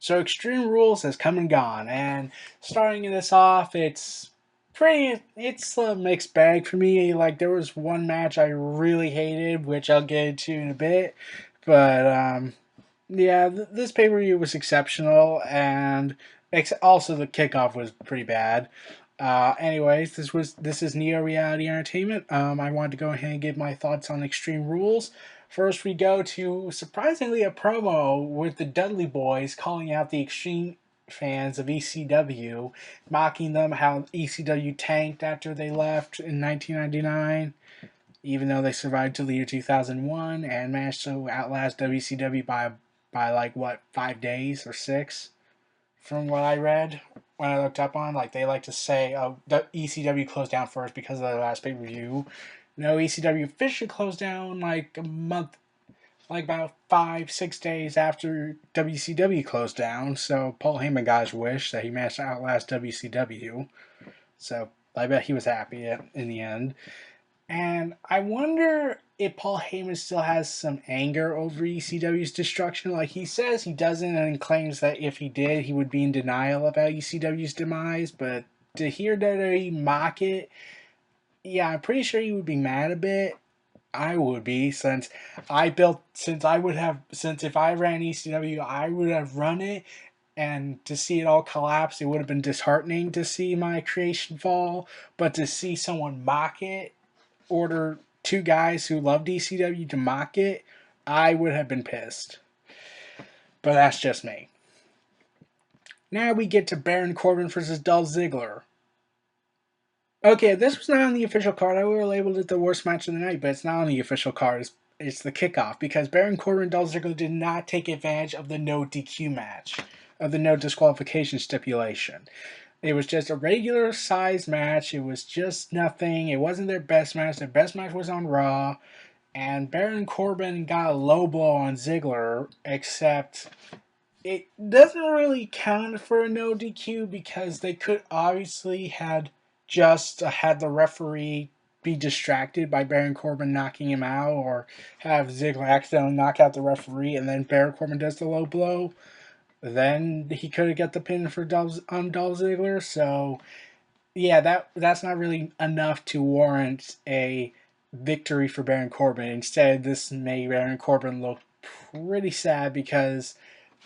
So Extreme Rules has come and gone, and starting this off, it's a mixed bag for me. Like there was one match I really hated, which I'll get into in a bit, but yeah, this pay per view was exceptional, and also the kickoff was pretty bad. Anyways, this is Neo Reality Entertainment. I wanted to go ahead and give my thoughts on Extreme Rules. First, we go to surprisingly a promo with the Dudley Boys calling out the Extreme fans of ECW, mocking them how ECW tanked after they left in 1999, even though they survived to the year 2001 and managed to outlast WCW by like what 5 days or 6, from what I read when I looked up on. Like they like to say, oh, the ECW closed down first because of their last pay per view. No, ECW officially closed down like a month, like about 5 6 days after WCW closed down. So Paul Heyman got his wish that he managed to outlast WCW. So I bet he was happy in the end. And I wonder if Paul Heyman still has some anger over ECW's destruction. Like he says he doesn't, and claims that if he did, he would be in denial about ECW's demise. But to hear WWE mock it, yeah, I'm pretty sure he would be mad a bit. I would be, since if I ran ECW, I would have run it, and to see it all collapse, it would have been disheartening to see my creation fall. But to see someone mock it, order two guys who loved ECW to mock it, I would have been pissed. But that's just me. Now we get to Baron Corbin versus Dolph Ziggler. Okay, this was not on the official card. I would have labeled it the worst match of the night, but it's not on the official card. It's the kickoff, because Baron Corbin and Dolph Ziggler did not take advantage of the no DQ match, of the no disqualification stipulation. It was just a regular sized match. It was just nothing. It wasn't their best match. Their best match was on Raw. And Baron Corbin got a low blow on Ziggler, except it doesn't really count for a no DQ because they could obviously had just had the referee be distracted by Baron Corbin knocking him out, or have Ziggler accidentally knock out the referee and then Baron Corbin does the low blow. Then he could have got the pin for Dolph Ziggler. So yeah, that's not really enough to warrant a victory for Baron Corbin. Instead, this made Baron Corbin look pretty sad, because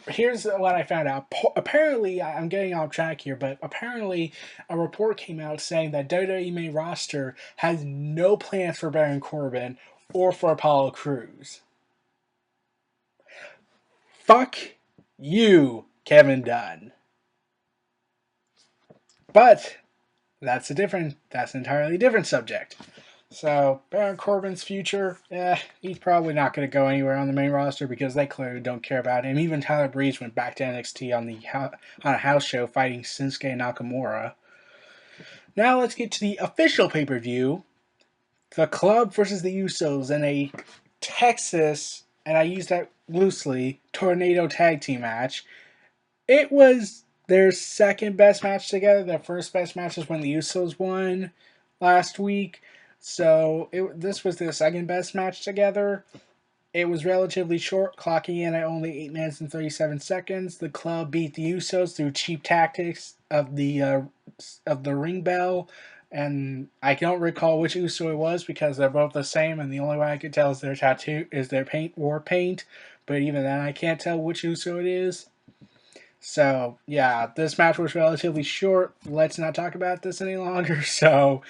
here's what I found out. Apparently, I'm getting off track here, but apparently a report came out saying that WWE main roster has no plans for Baron Corbin or for Apollo Crews. Fuck you, Kevin Dunn. But that's an entirely different subject. So Baron Corbin's future, he's probably not going to go anywhere on the main roster because they clearly don't care about him. Even Tyler Breeze went back to NXT on a house show fighting Shinsuke Nakamura. Now let's get to the official pay-per-view, the Club versus the Usos in a Texas, and I use that loosely, tornado tag team match. It was their second best match together. Their first best match was when the Usos won last week. So this was their second best match together. It was relatively short, clocking in at only 8 minutes and 37 seconds. The Club beat the Usos through cheap tactics of the ring bell, and I don't recall which Uso it was because they're both the same, and the only way I could tell is their tattoo is their war paint. But even then, I can't tell which Uso it is. So yeah, this match was relatively short. Let's not talk about this any longer. So,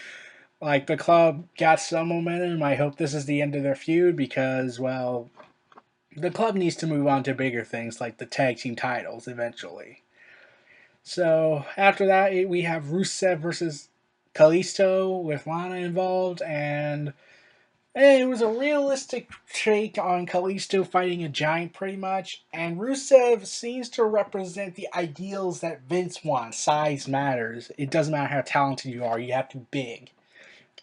like, the Club got some momentum. I hope this is the end of their feud because, well, the Club needs to move on to bigger things like the tag team titles eventually. So after that, we have Rusev versus Kalisto with Lana involved, and it was a realistic take on Kalisto fighting a giant pretty much, and Rusev seems to represent the ideals that Vince wants. Size matters. It doesn't matter how talented you are, you have to be big.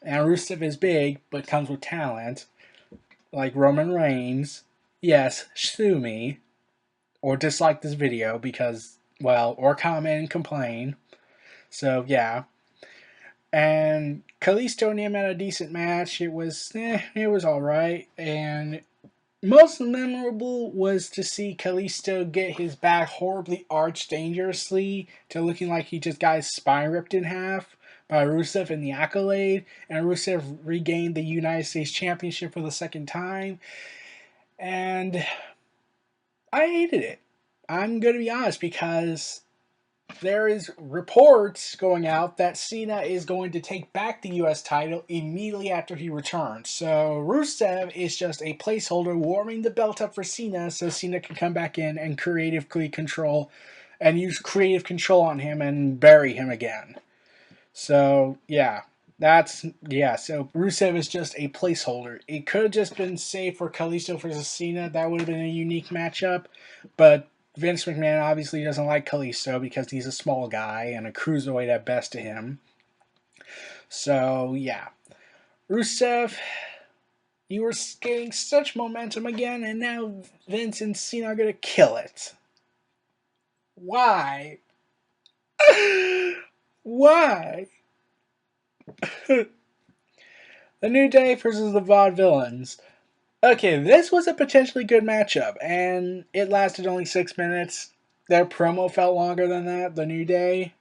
And Rusev is big, but comes with talent, like Roman Reigns. Yes, sue me, or dislike this video because, well, or comment and complain. So, yeah. And Kalisto and him had a decent match. It was alright. And Most memorable was to see Kalisto get his back horribly arched dangerously to looking like he just got his spine ripped in half by Rusev in the Accolade, and Rusev regained the United States Championship for the second time, and I hated it. I'm going to be honest because there is reports going out that Cena is going to take back the U.S. title immediately after he returns. So Rusev is just a placeholder warming the belt up for Cena so Cena can come back in and creatively control and use creative control on him and bury him again. So yeah, so Rusev is just a placeholder. It could have just been safe for Kalisto versus Cena. That would have been a unique matchup, but Vince McMahon obviously doesn't like Kalisto because he's a small guy and a cruiserweight at best to him. So yeah, Rusev, you were getting such momentum again, and now Vince and Cena are gonna kill it. Why? Why? The New Day versus the Vaudevillains. Okay, this was a potentially good matchup, and it lasted only 6 minutes. Their promo felt longer than that, the New Day,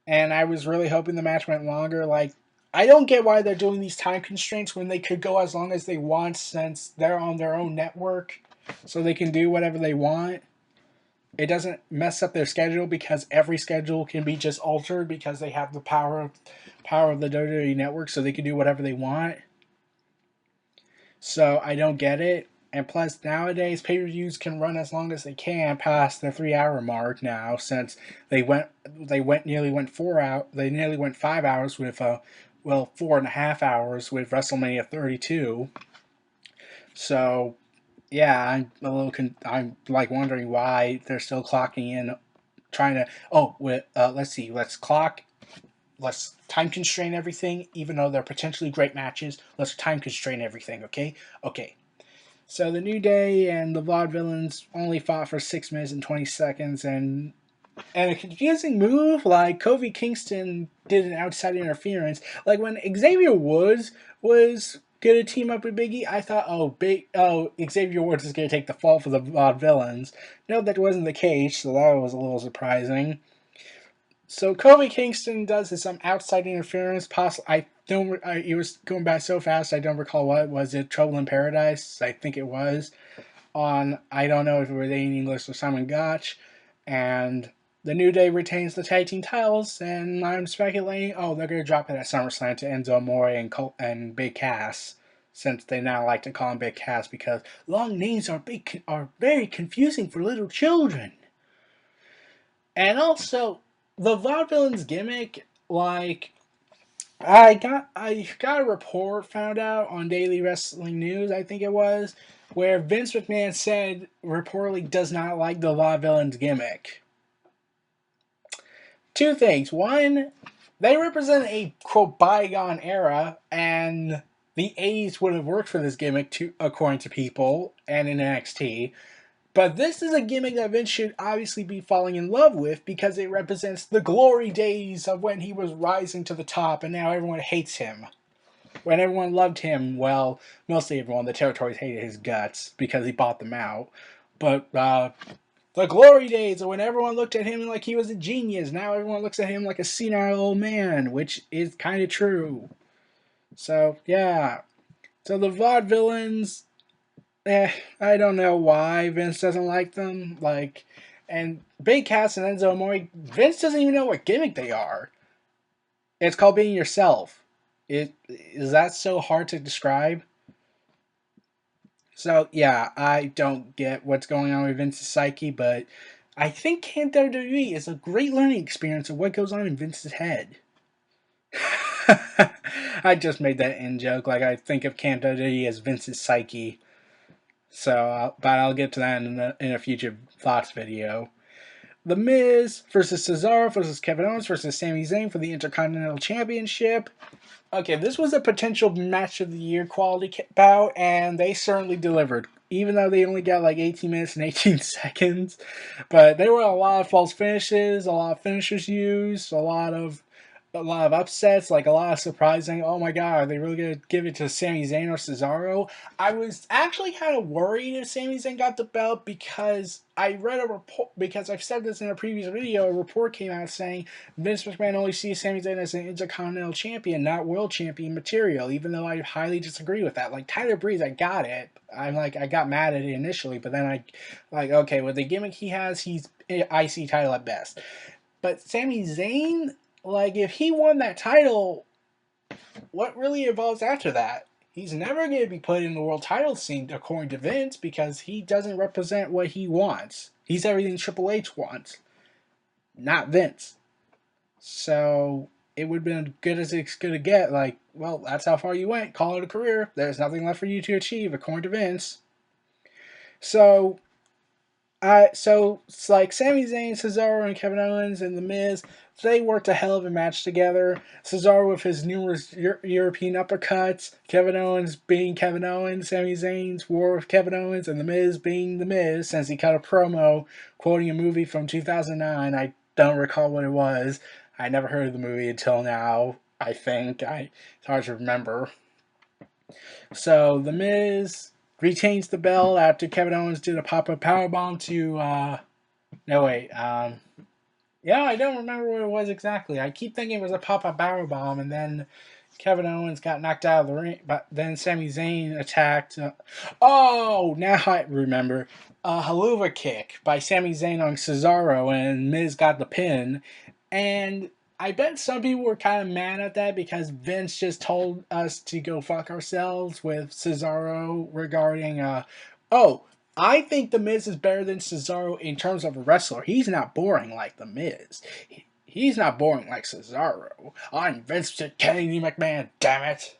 and I was really hoping the match went longer. Like, I don't get why they're doing these time constraints when they could go as long as they want since they're on their own network, so they can do whatever they want. It doesn't mess up their schedule because every schedule can be just altered because they have the power of the WWE network, so they can do whatever they want. So I don't get it. And plus, nowadays pay-per-views can run as long as they can past the 3 hour mark now, since nearly went 4 hours. They nearly went 5 hours with 4.5 hours with WrestleMania 32. So yeah, I'm like wondering why they're still clocking in, trying to. Let's see, let's time constrain everything, even though they're potentially great matches. Let's time constrain everything, okay? Okay. So the New Day and the Vaudevillains only fought for 6 minutes and 20 seconds, and a confusing move, like Kofi Kingston did an outside interference. Like when Xavier Woods was gonna team up with Biggie, I thought, Xavier Woods is gonna take the fall for the Vaudevillains. No, that wasn't the case, so that was a little surprising. So Kofi Kingston does some outside interference. It was going by so fast. I don't recall what was it. Trouble in Paradise, I think it was. I don't know if it was Aiden English or Simon Gotch, and the New Day retains the tag team titles. And I'm speculating, they're gonna drop it at SummerSlam to Enzo Amore and Big Cass, since they now like to call him Big Cass because long names are very confusing for little children. And also, the Vaudevillains gimmick, like, I got a report found out on Daily Wrestling News, I think it was, where Vince McMahon said reportedly does not like the Vaudevillains gimmick. Two things. One, they represent a quote bygone era, and the 80s would have worked for this gimmick according to people and in NXT. But this is a gimmick that Vince should obviously be falling in love with because it represents the glory days of when he was rising to the top and now everyone hates him. When everyone loved him, well, mostly everyone, the territories hated his guts because he bought them out. But the glory days of when everyone looked at him like he was a genius, now everyone looks at him like a senile old man, which is kind of true. So, yeah. So the Vaudevillains, I don't know why Vince doesn't like them. And Big Cass and Enzo Amore, Vince doesn't even know what gimmick they are. It's called being yourself. Is that so hard to describe? So yeah, I don't get what's going on with Vince's psyche, but I think Camp WWE is a great learning experience of what goes on in Vince's head. I just made that in joke. Like I think of Camp WWE as Vince's psyche. So, but I'll get to that in a future thoughts video. The Miz versus Cesaro versus Kevin Owens versus Sami Zayn for the Intercontinental Championship. Okay, this was a potential match of the year quality bout, and they certainly delivered. Even though they only got like 18 minutes and 18 seconds, but there were a lot of false finishes, a lot of finishers used, a lot of a lot of upsets, like a lot of surprising. Oh my god, are they really gonna give it to Sami Zayn or Cesaro? I was actually kind of worried if Sami Zayn got the belt because I read a report. Because I've said this in a previous video, a report came out saying Vince McMahon only sees Sami Zayn as an Intercontinental Champion, not World Champion material. Even though I highly disagree with that. Like Tyler Breeze, I got it. I'm like I got mad at it initially, but then I like okay, with the gimmick he has, he's IC title at best. But Sami Zayn, like, if he won that title, what really evolves after that? He's never going to be put in the world title scene, according to Vince, because he doesn't represent what he wants. He's everything Triple H wants, not Vince. So it would have been good as it's going to get. Like, well, that's how far you went. Call it a career. There's nothing left for you to achieve, according to Vince. So so it's like Sami Zayn, Cesaro, and Kevin Owens and The Miz, they worked a hell of a match together. Cesaro with his numerous European uppercuts, Kevin Owens being Kevin Owens, Sami Zayn's war with Kevin Owens, and The Miz being The Miz, since he cut a promo quoting a movie from 2009. I don't recall what it was. I never heard of the movie until now, I think. It's hard to remember. So The Miz retains the belt after Kevin Owens did a pop-up powerbomb to no wait yeah, I don't remember what it was exactly. I keep thinking it was a pop-up powerbomb, and then Kevin Owens got knocked out of the ring, but then Sami Zayn attacked. Oh, now I remember. Haluva kick by Sami Zayn on Cesaro, and Miz got the pin. And I bet some people were kind of mad at that because Vince just told us to go fuck ourselves with Cesaro regarding, oh, I think The Miz is better than Cesaro in terms of a wrestler. He's not boring like The Miz. He's not boring like Cesaro. I'm Vince Kennedy McMahon, damn it.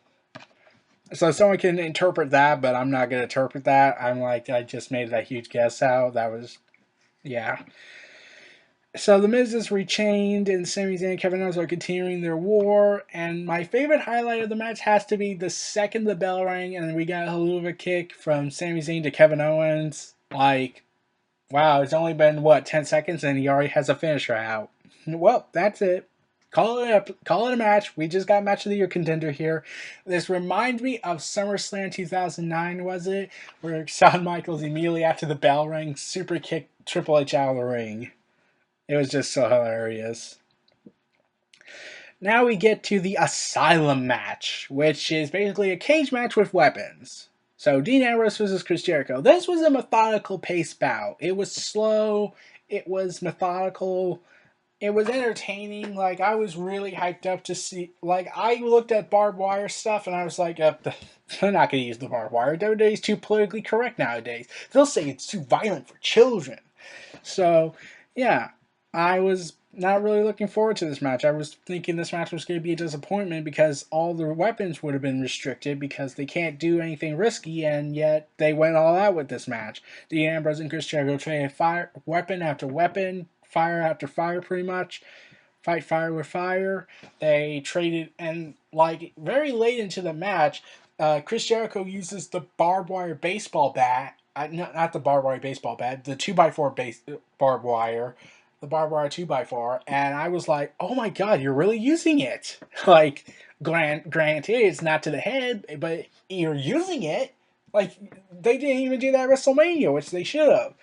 So someone can interpret that, but I'm not going to interpret that. I'm like, I just made that huge guess out. That was, yeah. So the Miz is rechained, and Sami Zayn and Kevin Owens are continuing their war. And my favorite highlight of the match has to be the second the bell rang, and we got a Haluva kick from Sami Zayn to Kevin Owens. Like, wow, it's only been, 10 seconds, and he already has a finisher out. Well, that's it. Call it a match. We just got match of the year contender here. This reminds me of SummerSlam 2009, was it? Where Shawn Michaels immediately after the bell rang super kicked Triple H out of the ring. It was just so hilarious. Now we get to the Asylum match, which is basically a cage match with weapons. So Dean Ambrose versus Chris Jericho. This was a methodical pace bout. It was slow. It was methodical. It was entertaining. Like, I was really hyped up to see. Like, I looked at barbed wire stuff and I was like, they're not going to use the barbed wire. WWE's too politically correct nowadays. They'll say it's too violent for children. So, yeah. I was not really looking forward to this match. I was thinking this match was going to be a disappointment because all the weapons would have been restricted because they can't do anything risky, and yet they went all out with this match. Dean Ambrose and Chris Jericho traded weapon after weapon, fire after fire, pretty much. Fight fire with fire. They traded, and like very late into the match, Chris Jericho uses the barbed wire baseball bat. Not the barbed wire baseball bat, the 2x4 barbed wire. The barbed wire 2x4, and I was like, oh my god, you're really using it. Like, granted, it's not to the head, but you're using it. Like, they didn't even do that at WrestleMania, which they should have.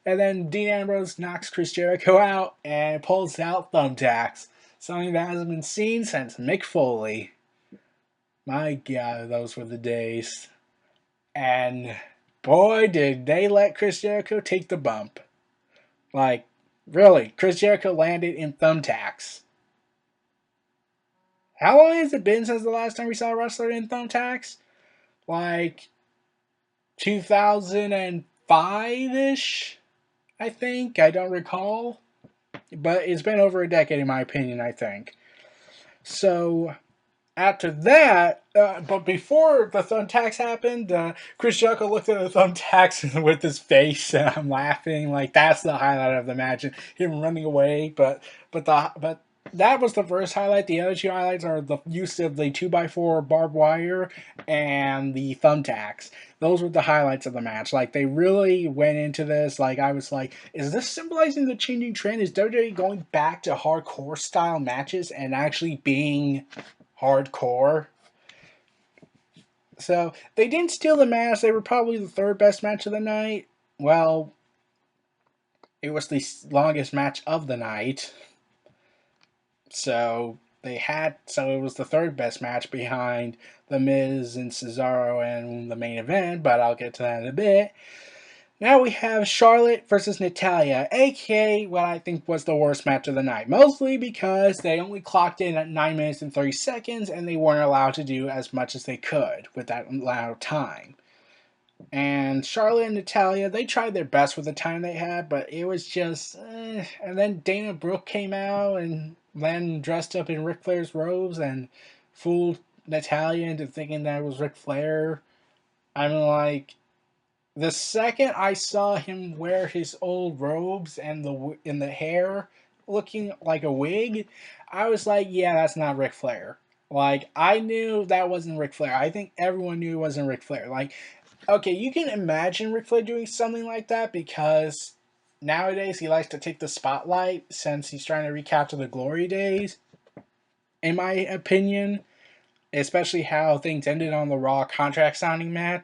And then Dean Ambrose knocks Chris Jericho out and pulls out thumbtacks. Something that hasn't been seen since Mick Foley. My god, those were the days. And boy, did they let Chris Jericho take the bump. Like, really, Chris Jericho landed in thumbtacks. How long has it been since the last time we saw a wrestler in thumbtacks? Like 2005-ish, I think. I don't recall. But it's been over a decade in my opinion, I think. So after that, but before the thumbtacks happened, Chris Jericho looked at the thumbtacks with his face, and I'm laughing. Like, that's the highlight of the match, him running away. But that was the first highlight. The other two highlights are the use of the 2x4 barbed wire and the thumbtacks. Those were the highlights of the match. Like, they really went into this. Like, I was like, is this symbolizing the changing trend? Is WWE going back to hardcore style matches and actually being hardcore? So, they didn't steal the match. They were probably the third best match of the night. Well, it was the longest match of the night. So it was the third best match behind The Miz and Cesaro and the main event, but I'll get to that in a bit. Now we have Charlotte versus Natalya, aka what I think was the worst match of the night. Mostly because they only clocked in at 9 minutes and 30 seconds and they weren't allowed to do as much as they could with that amount of time. And Charlotte and Natalya, they tried their best with the time they had, but it was just. And then Dana Brooke came out and then dressed up in Ric Flair's robes and fooled Natalya into thinking that it was Ric Flair. I'm like, the second I saw him wear his old robes and the hair looking like a wig, I was like, yeah, that's not Ric Flair. Like, I knew that wasn't Ric Flair. I think everyone knew it wasn't Ric Flair. Like, okay, you can imagine Ric Flair doing something like that because nowadays he likes to take the spotlight since he's trying to recapture the glory days. In my opinion, especially how things ended on the Raw contract signing match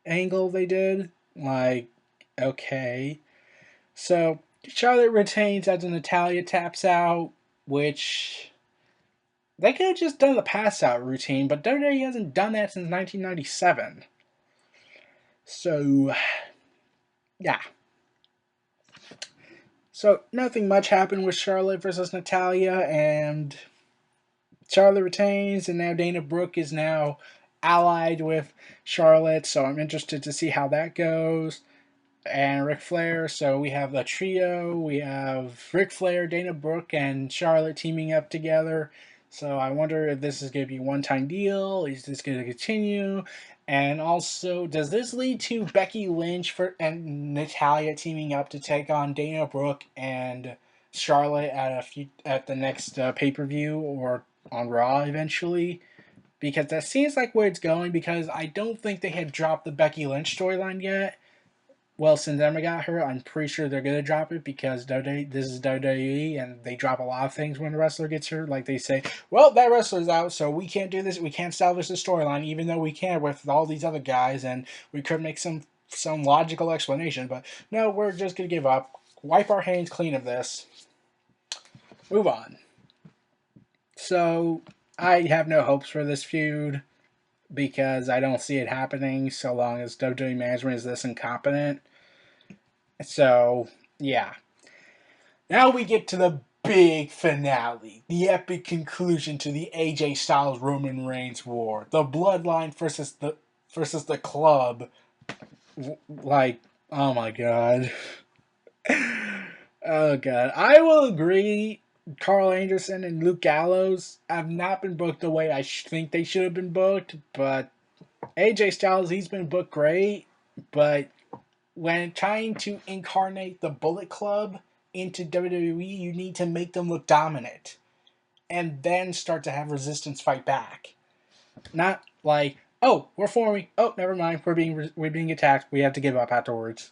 angle they did. Like, okay. So, Charlotte retains as Natalya taps out, which they could have just done the pass out routine, but WWE hasn't done that since 1997. So, yeah. So nothing much happened with Charlotte versus Natalya, and Charlotte retains, and now Dana Brooke is now allied with Charlotte, so I'm interested to see how that goes. And Ric Flair, so we have the trio. We have Ric Flair, Dana Brooke, and Charlotte teaming up together. So I wonder if this is going to be a one-time deal. Is this going to continue? And also, does this lead to Becky Lynch and Natalya teaming up to take on Dana Brooke and Charlotte at the next pay-per-view or on Raw eventually? Because that seems like where it's going. Because I don't think they had dropped the Becky Lynch storyline yet. Well, since Emma got hurt, I'm pretty sure they're gonna drop it because this is WWE and they drop a lot of things when the wrestler gets hurt. Like they say, well, that wrestler's out, so we can't do this. We can't salvage the storyline, even though we can with all these other guys, and we could make some logical explanation. But no, we're just gonna give up, wipe our hands clean of this, move on. So I have no hopes for this feud because I don't see it happening so long as WWE management is this incompetent. So, yeah. Now we get to the big finale, the epic conclusion to the AJ Styles Roman Reigns war, the Bloodline versus the Club. Like, oh my god, oh god. I will agree. Carl Anderson and Luke Gallows have not been booked the way I think they should have been booked, but AJ Styles, he's been booked great, but when trying to incarnate the Bullet Club into WWE, you need to make them look dominant and then start to have Resistance fight back. Not like, oh, we're forming. Oh, never mind. We're being attacked. We have to give up afterwards.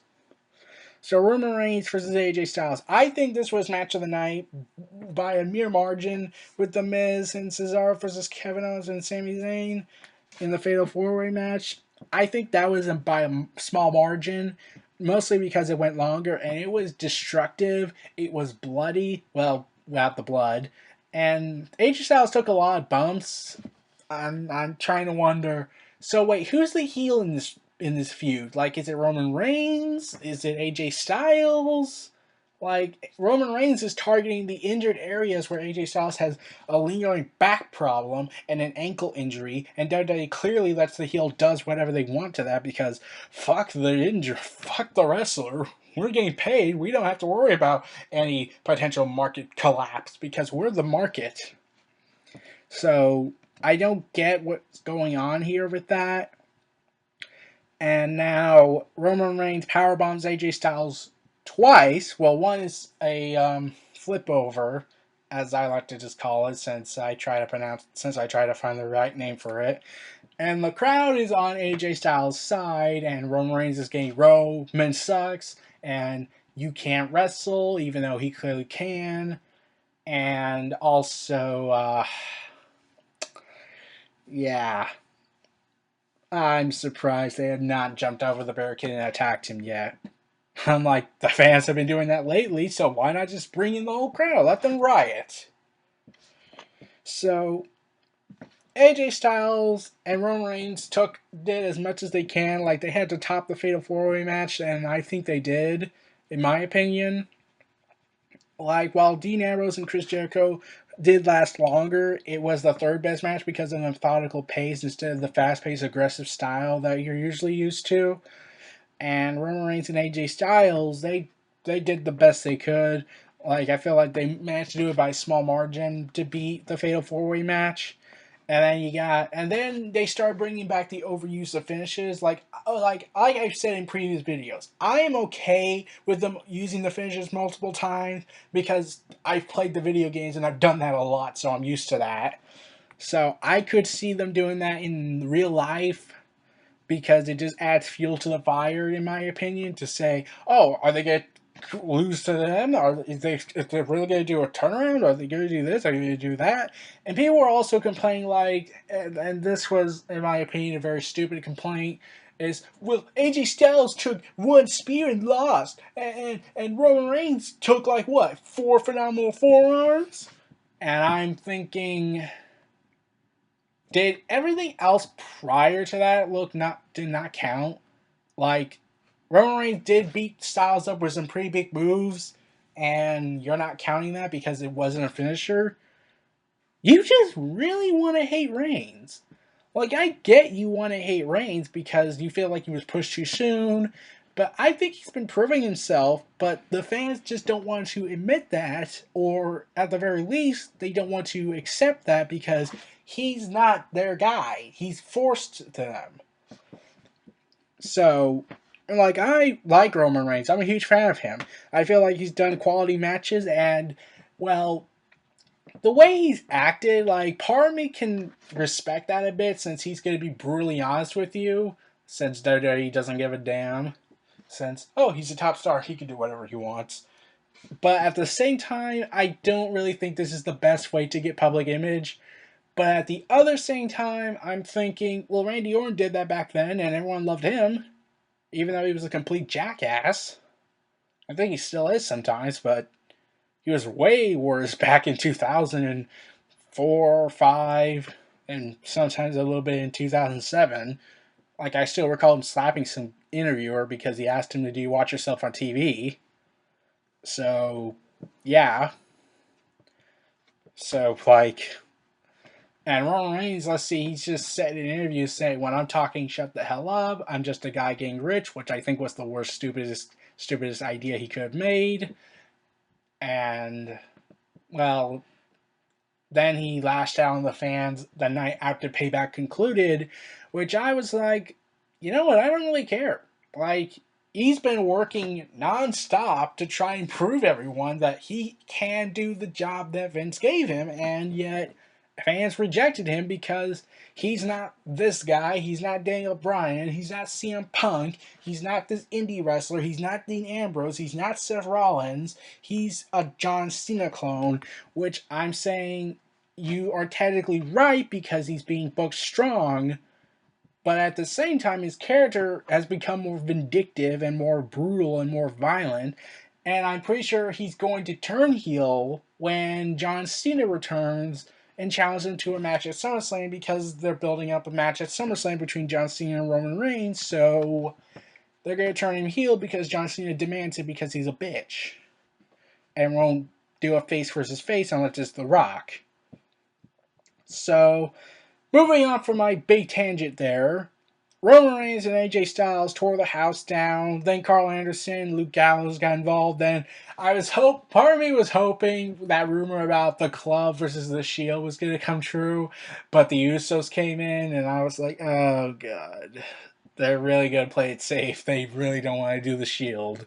So Roman Reigns versus AJ Styles. I think this was match of the night by a mere margin with The Miz and Cesaro versus Kevin Owens and Sami Zayn in the Fatal 4-Way match. I think that was by a small margin, mostly because it went longer and it was destructive. It was bloody, well, without the blood. And AJ Styles took a lot of bumps. I'm trying to wonder. So wait, who's the heel in this feud? Like, is it Roman Reigns? Is it AJ Styles? Like, Roman Reigns is targeting the injured areas where AJ Styles has a lingering back problem and an ankle injury, and WWE clearly lets the heel does whatever they want to that because fuck the injury, fuck the wrestler. We're getting paid. We don't have to worry about any potential market collapse because we're the market. So I don't get what's going on here with that. And now Roman Reigns powerbombs AJ Styles twice. Well, one is a flip over, as I like to just call it, since I try to find the right name for it. And the crowd is on AJ Styles' side, and Roman Reigns is getting Roman sucks, and you can't wrestle, even though he clearly can. And also, yeah, I'm surprised they have not jumped over the barricade and attacked him yet. I'm like, the fans have been doing that lately, so why not just bring in the whole crowd? Let them riot. So, AJ Styles and Roman Reigns did as much as they can. Like, they had to top the Fatal 4-Way match, and I think they did, in my opinion. Like, while Dean Ambrose and Chris Jericho did last longer, it was the third best match because of the methodical pace instead of the fast-paced, aggressive style that you're usually used to. And Roman Reigns and AJ Styles, they did the best they could. Like, I feel like they managed to do it by a small margin to beat the Fatal 4-Way match. And then they start bringing back the overuse of finishes. Like I've said in previous videos, I am okay with them using the finishes multiple times because I've played the video games and I've done that a lot, so I'm used to that. So I could see them doing that in real life because it just adds fuel to the fire, in my opinion, to say, oh, are they going to lose to them? If they're really going to do a turnaround? Are they going to do this? Are they going to do that? And people were also complaining, like, and this was, in my opinion, a very stupid complaint, is, well, AJ Styles took one spear and lost, and Roman Reigns took, like, what, 4 phenomenal forearms? And I'm thinking, did everything else prior to that did not count? Like, Roman Reigns did beat Styles up with some pretty big moves, and you're not counting that because it wasn't a finisher. You just really want to hate Reigns. Like, I get you want to hate Reigns because you feel like he was pushed too soon, but I think he's been proving himself, but the fans just don't want to admit that, or at the very least, they don't want to accept that because he's not their guy. He's forced to them. So, like, I like Roman Reigns. I'm a huge fan of him. I feel like he's done quality matches, and, well, the way he's acted, like, part of me can respect that a bit since he's going to be brutally honest with you, since WWE doesn't give a damn. Since, oh, he's a top star, he can do whatever he wants. But at the same time, I don't really think this is the best way to get public image. But at the other same time, I'm thinking, well, Randy Orton did that back then, and everyone loved him, even though he was a complete jackass. I think he still is sometimes, but he was way worse back in 2004, 5, and sometimes a little bit in 2007. Like, I still recall him slapping some interviewer because he asked him to do watch yourself on TV. So, yeah. So, like, and Roman Reigns, let's see, he's just said in interviews saying, when I'm talking, shut the hell up. I'm just a guy getting rich, which I think was the worst, stupidest idea he could have made. And, well, then he lashed out on the fans the night after Payback concluded, which I was like, you know what, I don't really care. Like, he's been working nonstop to try and prove everyone that he can do the job that Vince gave him, and yet fans rejected him because he's not this guy, he's not Daniel Bryan, he's not CM Punk, he's not this indie wrestler, he's not Dean Ambrose, he's not Seth Rollins, he's a John Cena clone, which I'm saying you are technically right because he's being booked strong, but at the same time his character has become more vindictive and more brutal and more violent, and I'm pretty sure he's going to turn heel when John Cena returns and challenge him to a match at SummerSlam because they're building up a match at SummerSlam between John Cena and Roman Reigns, so they're going to turn him heel because John Cena demands it because he's a bitch. And won't do a face versus face unless it's The Rock. So, moving on from my big tangent there, Roman Reigns and AJ Styles tore the house down. Then Carl Anderson, Luke Gallows got involved. Then part of me was hoping that rumor about the Club versus the Shield was going to come true, but the Usos came in, and I was like, oh god, they're really going to play it safe. They really don't want to do the Shield.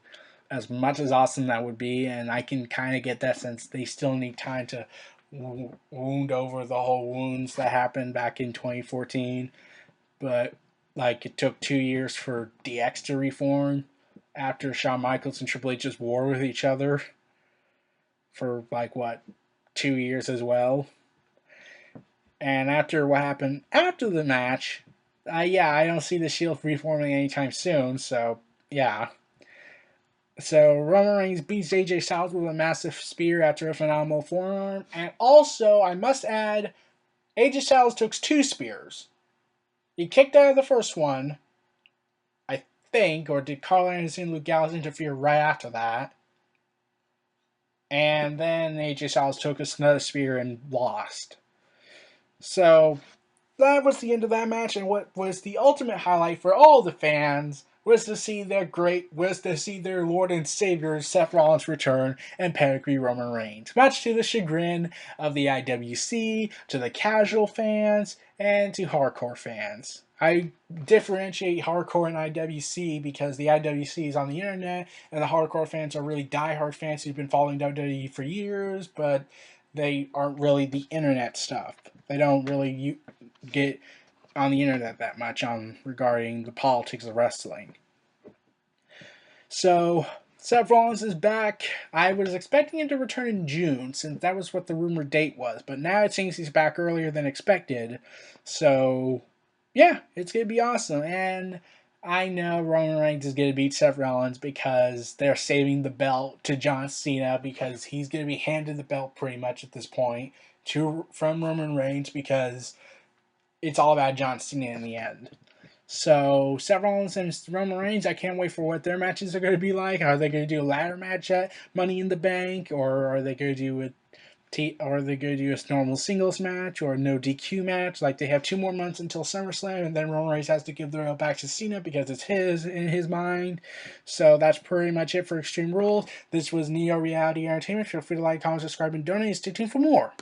as much as awesome that would be, and I can kind of get that since they still need time to wound over the whole wounds that happened back in 2014. But like it took 2 years for DX to reform after Shawn Michaels and Triple H just war with each other for like what 2 years as well. And after what happened after the match, yeah, I don't see the Shield reforming anytime soon. So yeah. So Roman Reigns beats AJ Styles with a massive spear after a phenomenal forearm, and also I must add, AJ Styles took 2 spears. He kicked out of the first one, I think, or did Carl Anderson and Luke Gallows interfere right after that? And then AJ Styles took another spear and lost. So that was the end of that match, and what was the ultimate highlight for all the fans was to see their Lord and Savior Seth Rollins return and pedigree Roman Reigns, much to the chagrin of the IWC, to the casual fans, and to hardcore fans. I differentiate hardcore and IWC because the IWC is on the internet, and the hardcore fans are really diehard fans who've been following WWE for years, but they aren't really the internet stuff. They don't really get on the internet that much on regarding the politics of wrestling. So Seth Rollins is back. I was expecting him to return in June since that was what the rumored date was, but now it seems he's back earlier than expected. So yeah, it's gonna be awesome. And I know Roman Reigns is gonna beat Seth Rollins because they're saving the belt to John Cena because he's gonna be handed the belt pretty much at this point from Roman Reigns because it's all about John Cena in the end. So Seth Rollins and Roman Reigns, I can't wait for what their matches are going to be like. Are they going to do a ladder match at Money in the Bank, or are they going to do a normal singles match or a no DQ match? Like they have 2 more months until SummerSlam, and then Roman Reigns has to give the belt back to Cena because it's his in his mind. So that's pretty much it for Extreme Rules. This was Neo Reality Entertainment. Feel free to like, comment, subscribe, and donate. Stay tuned for more.